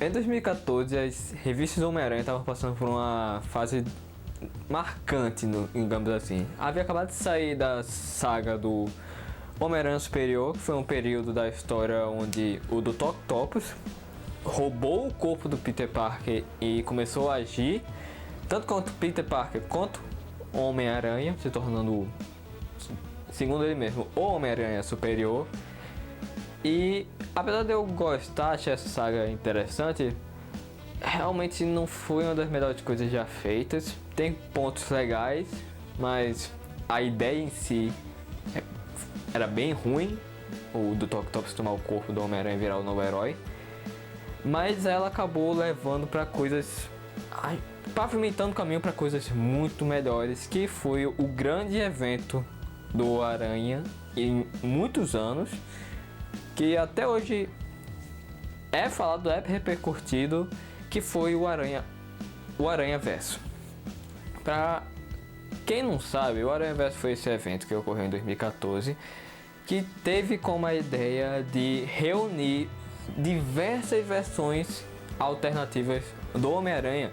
Em 2014, as revistas do Homem-Aranha estavam passando por uma fase marcante, digamos assim. Havia acabado de sair da saga do Homem-Aranha Superior, que foi um período da história onde o Dr. Octopus roubou o corpo do Peter Parker e começou a agir tanto contra o Peter Parker quanto o Homem-Aranha, se tornando, segundo ele mesmo, o Homem-Aranha Superior. E apesar de eu gostar, achar essa saga interessante, realmente não foi uma das melhores coisas já feitas. Tem pontos legais, mas a ideia em si era bem ruim, o Dr. Octopus tomar o corpo do Homem-Aranha e virar o novo herói. Mas ela acabou levando para coisas, pavimentando o caminho para coisas muito melhores, que foi o grande evento do Aranha em muitos anos, que até hoje é falado, é repercutido, que foi o Aranhaverso. Pra quem não sabe, o Aranhaverso foi esse evento que ocorreu em 2014, que teve como a ideia de reunir diversas versões alternativas do Homem-Aranha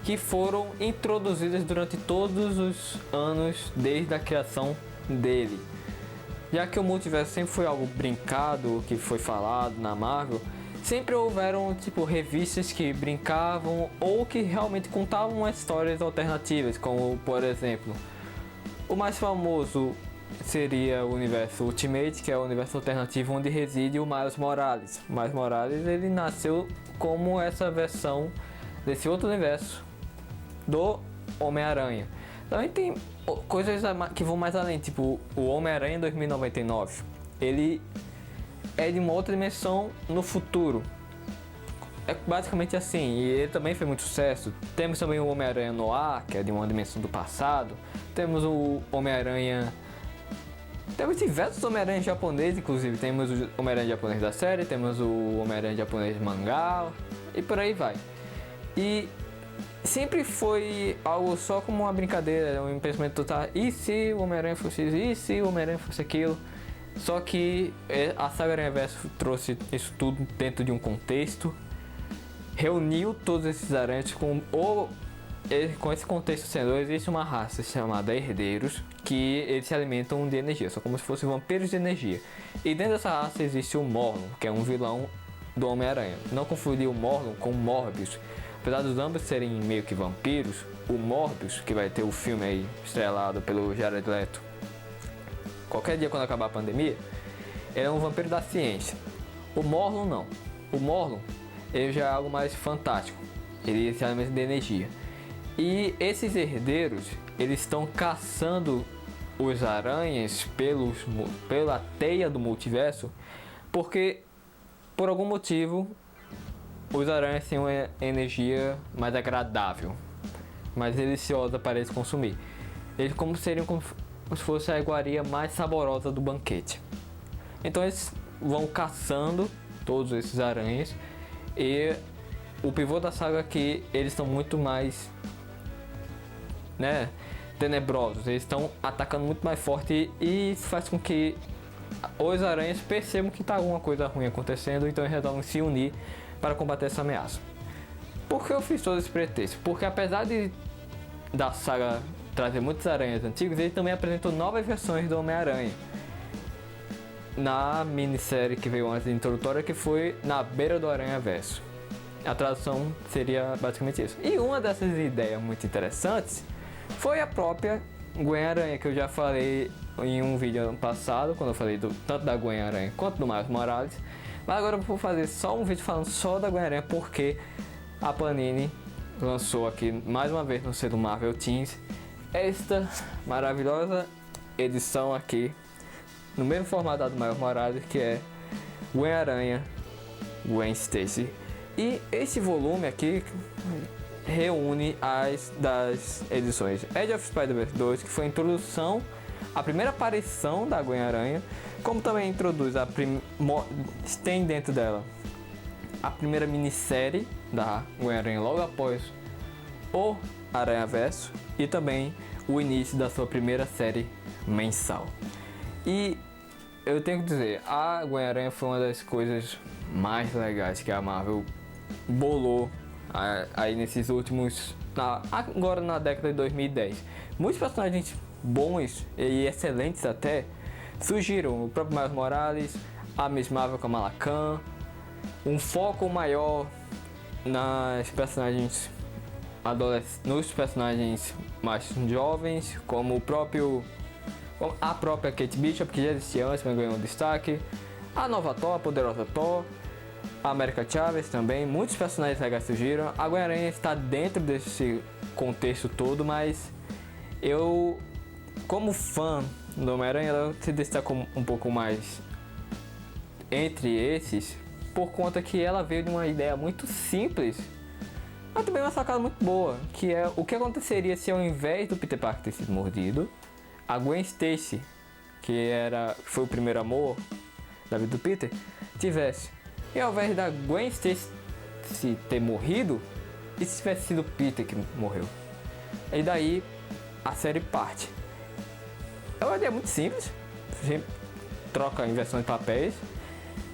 que foram introduzidas durante todos os anos desde a criação dele. Já que o multiverso sempre foi algo brincado, que foi falado na Marvel, sempre houveram revistas que brincavam ou que realmente contavam histórias alternativas, como por exemplo, o mais famoso seria o universo Ultimate, que é o universo alternativo onde reside o Miles Morales. O Miles Morales, ele nasceu como essa versão desse outro universo do Homem-Aranha. Também tem coisas que vão mais além, tipo o Homem-Aranha 2099. Ele é de uma outra dimensão no futuro. É basicamente assim, e ele também fez muito sucesso. Temos também o Homem-Aranha Noir, que é de uma dimensão do passado. Temos o Homem-Aranha... Temos diversos Homem-Aranha japoneses, inclusive. Temos o Homem-Aranha japonês da série, temos o Homem-Aranha japonês de mangá, e por aí vai. E sempre foi algo só como uma brincadeira, um pensamento total. E se o Homem-Aranha fosse isso? E se o Homem-Aranha fosse aquilo? Só que a saga Aranhaverso trouxe isso tudo dentro de um contexto, reuniu todos esses aranhas com esse contexto sendo, existe uma raça chamada Herdeiros, que eles se alimentam de energia, são como se fossem vampiros de energia. E dentro dessa raça existe o Morlun, que é um vilão do Homem-Aranha. Não confundir o Morlun com o Morbius. Apesar dos ambos serem meio que vampiros, o Morbius, que vai ter o filme aí estrelado pelo Jared Leto qualquer dia quando acabar a pandemia, ele é um vampiro da ciência. O Morlun não. O Morlun, ele já é algo mais fantástico. Ele se alimenta de energia. E esses herdeiros, eles estão caçando os aranhas pela teia do multiverso, porque por algum motivo os aranhas têm uma energia mais agradável, mais deliciosa para eles consumir. Eles seriam como se fosse a iguaria mais saborosa do banquete. Então eles vão caçando todos esses aranhas, e o pivô da saga é que eles estão muito mais tenebrosos, eles estão atacando muito mais forte, e isso faz com que os aranhas percebam que está alguma coisa ruim acontecendo, então eles resolvem se unir para combater essa ameaça. Por que eu fiz todo esse pretexto? Porque apesar da saga trazer muitos aranhas antigos, ele também apresentou novas versões do Homem-Aranha na minissérie que veio antes da introdutória, que foi Na Beira do Aranhaverso. A tradução seria basicamente isso. E uma dessas ideias muito interessantes foi a própria Gwen-Aranha, que eu já falei em um vídeo ano passado, quando eu falei tanto da Gwen-Aranha quanto do Miles Morales. Mas agora eu vou fazer só um vídeo falando só da Gwen-Aranha, porque a Panini lançou aqui mais uma vez no selo Marvel Teens esta maravilhosa edição aqui, no mesmo formato da do Miles Morales, que é Gwen-Aranha, Gwen Stacy. E esse volume aqui reúne as das edições Edge of Spider-Verse 2, que foi a introdução, a primeira aparição da Gwen-Aranha, como também introduz tem dentro dela a primeira minissérie da Gwen-Aranha logo após o Aranhaverso, e também o início da sua primeira série mensal. E eu tenho que dizer, a Gwen-Aranha foi uma das coisas mais legais que a Marvel bolou aí nesses últimos... agora na década de 2010. Muitos personagens bons e excelentes até surgiram. O próprio Miles Morales, a Miss Marvel Kamala Khan, um foco maior nos personagens mais jovens, como a própria Kate Bishop, que já existia antes, mas ganhou um destaque, a nova Thor, a poderosa Thor, a América Chavez também. Muitos personagens legais surgiram. A Gwen-Aranha está dentro desse contexto todo, mas eu, como fã do Homem-Aranha, ela se destacou um pouco mais entre esses, por conta que ela veio de uma ideia muito simples, mas também uma sacada muito boa, que é o que aconteceria se, ao invés do Peter Parker ter sido mordido, a Gwen Stacy, que foi o primeiro amor da vida do Peter, tivesse. E ao invés da Gwen Stacy ter morrido, e se tivesse sido o Peter que morreu? E daí a série parte. É uma ideia muito simples, a gente troca a inversão de papéis,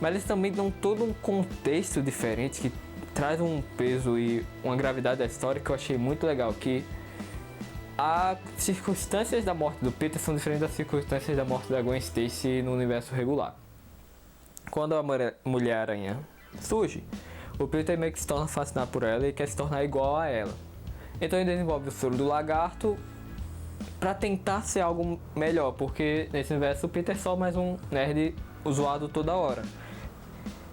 mas eles também dão todo um contexto diferente que traz um peso e uma gravidade da história que eu achei muito legal, que as circunstâncias da morte do Peter são diferentes das circunstâncias da morte da Gwen Stacy no universo regular. Quando a Mulher-Aranha surge, o Peter meio que se torna fascinado por ela e quer se tornar igual a ela. Então ele desenvolve o soro do lagarto para tentar ser algo melhor, porque nesse universo o Peter é só mais um nerd zoado toda hora.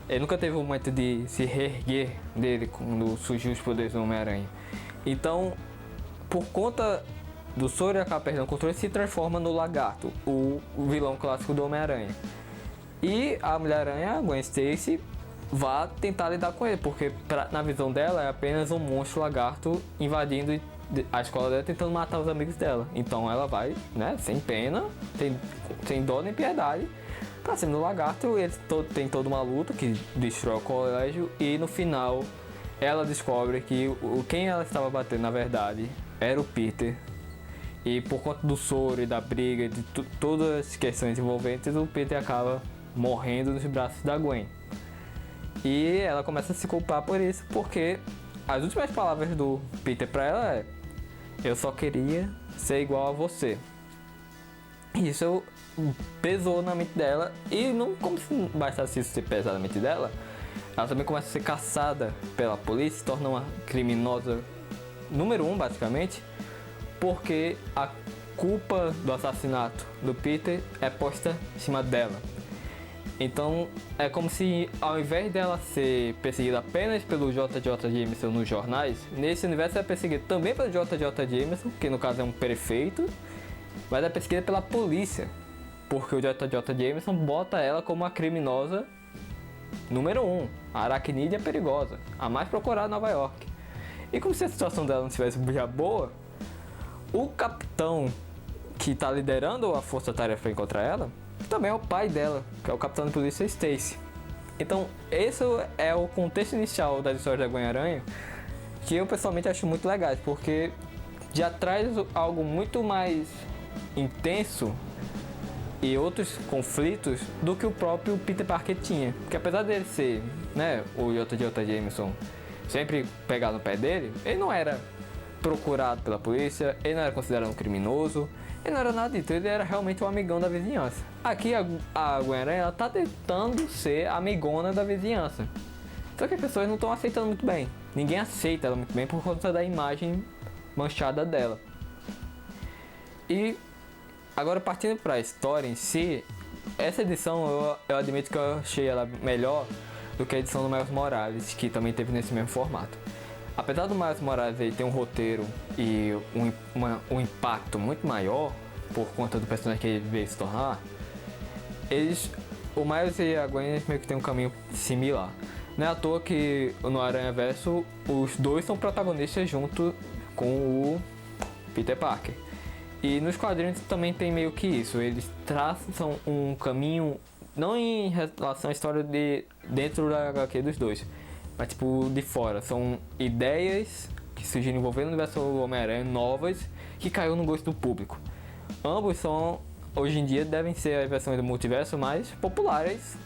Ele nunca teve um momento de se reerguer dele quando surgiu os poderes do Homem-Aranha. Então, por conta do soro, ele acaba perdendo o controle e se transforma no Lagarto, o vilão clássico do Homem-Aranha. E a Mulher-Aranha, a Gwen Stacy, vai tentar lidar com ele, porque na visão dela é apenas um monstro lagarto invadindo a escola dela, tentando matar os amigos dela. Então ela vai, né, sem pena, sem dó nem piedade, pra cima do lagarto. Eles tem toda uma luta que destrói o colégio e no final ela descobre que quem ela estava batendo na verdade era o Peter. E por conta do soro e da briga, de todas as questões envolventes, o Peter acaba morrendo nos braços da Gwen. E ela começa a se culpar por isso, porque as últimas palavras do Peter pra ela é: eu só queria ser igual a você. Isso pesou na mente dela, e não como se bastasse isso ser pesado na mente dela, ela também começa a ser caçada pela polícia, se torna uma criminosa número 1 basicamente, porque a culpa do assassinato do Peter é posta em cima dela. Então é como se, ao invés dela ser perseguida apenas pelo JJ Jameson nos jornais, nesse universo ela é perseguida também pelo JJ Jameson, que no caso é um prefeito, mas é perseguida pela polícia, porque o JJ Jameson bota ela como a criminosa número 1, a aracnídea perigosa, a mais procurada em Nova York. E como se a situação dela não tivesse já boa, o capitão que está liderando a força-tarefa para encontrar ela também é o pai dela, que é o capitão de polícia Stacy. Então esse é o contexto inicial das histórias da Gwen-Aranha, que eu pessoalmente acho muito legais, porque já traz algo muito mais intenso e outros conflitos do que o próprio Peter Parker tinha. Porque apesar dele ser, né, o JJ Jameson sempre pegar no pé dele, ele não era procurado pela polícia, ele não era considerado um criminoso, ele não era nada disso, ele era realmente um amigão da vizinhança. Aqui a Gwen-Aranha, ela tá tentando ser amigona da vizinhança, só que as pessoas não estão aceitando muito bem. Ninguém aceita ela muito bem por conta da imagem manchada dela. E agora, partindo para a história em si, essa edição eu admito que eu achei ela melhor do que a edição do Miles Morales, que também teve nesse mesmo formato. Apesar do Miles Morales aí ter um roteiro e um impacto muito maior por conta do personagem que ele veio se tornar, o Miles e a Gwen meio que tem um caminho similar. Não é à toa que no Aranhaverso os dois são protagonistas junto com o Peter Parker. E nos quadrinhos também tem meio que isso, eles traçam um caminho, não em relação à história de dentro da HQ dos dois, mas tipo de fora. São ideias que surgiram envolvendo o universo do Homem-Aranha novas, que caiu no gosto do público. Ambos são, hoje em dia, devem ser as versões do multiverso mais populares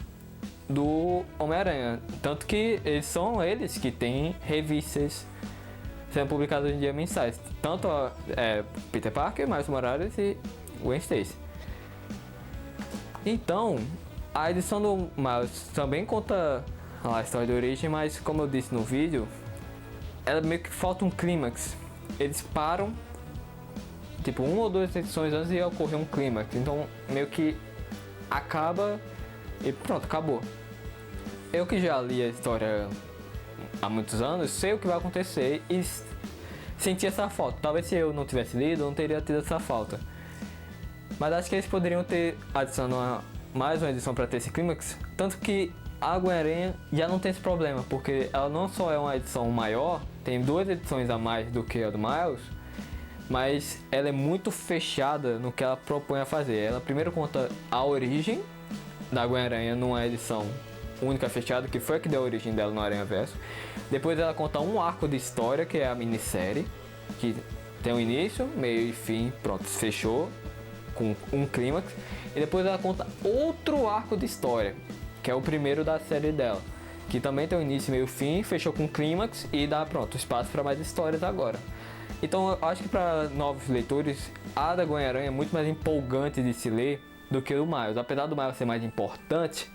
do Homem-Aranha. Tanto que são eles que têm revistas sendo publicadas hoje em dia mensais. Tanto Peter Parker, Miles Morales e Gwen Stacy. Então, a edição do Miles também conta a história de origem, mas como eu disse no vídeo, ela meio que falta um clímax. Eles param, tipo, 1 ou 2 edições antes de ocorrer um clímax. Então, meio que acaba e pronto, acabou. Eu que já li a história há muitos anos, sei o que vai acontecer e senti essa falta. Talvez se eu não tivesse lido, eu não teria tido essa falta. Mas acho que eles poderiam ter adicionado mais uma edição para ter esse clímax. Tanto que a Gwen-Aranha já não tem esse problema, porque ela não só é uma edição maior, tem 2 edições a mais do que a do Miles, mas ela é muito fechada no que ela propõe a fazer. Ela primeiro conta a origem da Gwen-Aranha numa edição única fechada, que foi a que deu a origem dela no Aranhaverso. Depois ela conta um arco de história, que é a minissérie, que tem um início, meio e fim, pronto, fechou com um clímax. E depois ela conta outro arco de história, que é o primeiro da série dela, que também tem um início, meio e fim, fechou com um clímax e dá, pronto, espaço para mais histórias agora. Então eu acho que para novos leitores, a da Gwen-Aranha é muito mais empolgante de se ler do que o Miles. Apesar do Miles ser mais importante,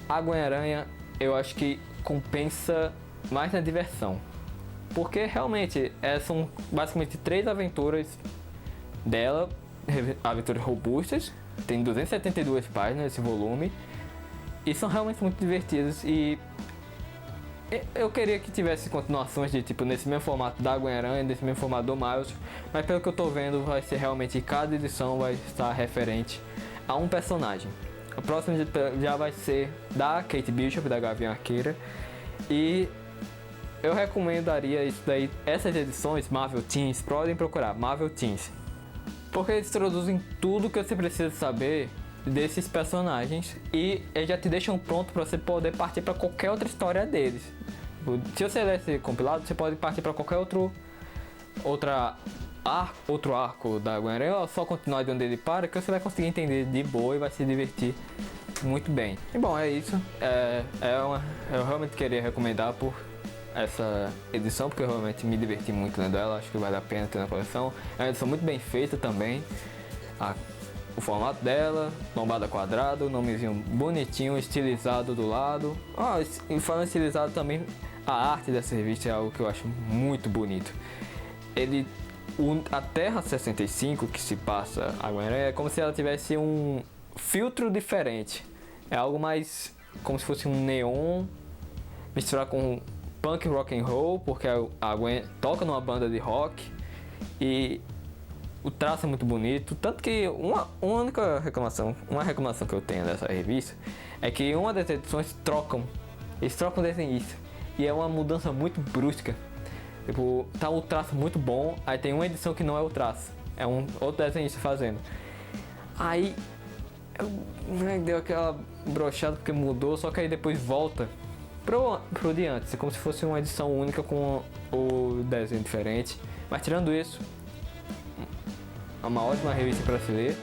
a Gwen-Aranha eu acho que compensa mais na diversão. Porque realmente são basicamente 3 aventuras dela, aventuras robustas, tem 272 páginas esse volume, e são realmente muito divertidas. E eu queria que tivesse continuações de tipo nesse mesmo formato da Gwen-Aranha, nesse mesmo formato do Miles, mas pelo que eu tô vendo vai ser realmente, cada edição vai estar referente a um personagem. A próxima já vai ser da Kate Bishop, da Gavião Arqueira, e eu recomendaria isso daí, essas edições Marvel Teens, podem procurar Marvel Teens, porque eles introduzem tudo que você precisa saber desses personagens e eles já te deixam pronto para você poder partir para qualquer outra história deles. Se você ler esse compilado, você pode partir para qualquer outro arco da Gwen-Aranha, ou só continuar de onde ele para, que você vai conseguir entender de boa e vai se divertir muito bem. E bom, é isso. Eu realmente queria recomendar por essa edição, porque eu realmente me diverti muito lendo ela, acho que vale a pena ter na coleção. É uma edição muito bem feita também. O formato dela, lombada quadrada, o nomezinho bonitinho, estilizado do lado. E falando estilizado também, a arte dessa revista é algo que eu acho muito bonito. A Terra 65 que se passa a Gwen-Aranha é como se ela tivesse um filtro diferente. É algo mais como se fosse um neon misturado com punk rock and roll, porque a Gwen toca numa banda de rock e o traço é muito bonito. Tanto que uma reclamação que eu tenho dessa revista é que uma das edições eles trocam desenhista e é uma mudança muito brusca. Tipo, tá o traço muito bom, aí tem uma edição que não é o traço, é um outro desenhista fazendo. Aí deu aquela brochada porque mudou, só que aí depois volta pro de antes, é como se fosse uma edição única com o desenho diferente. Mas tirando isso, é uma ótima revista para se ler.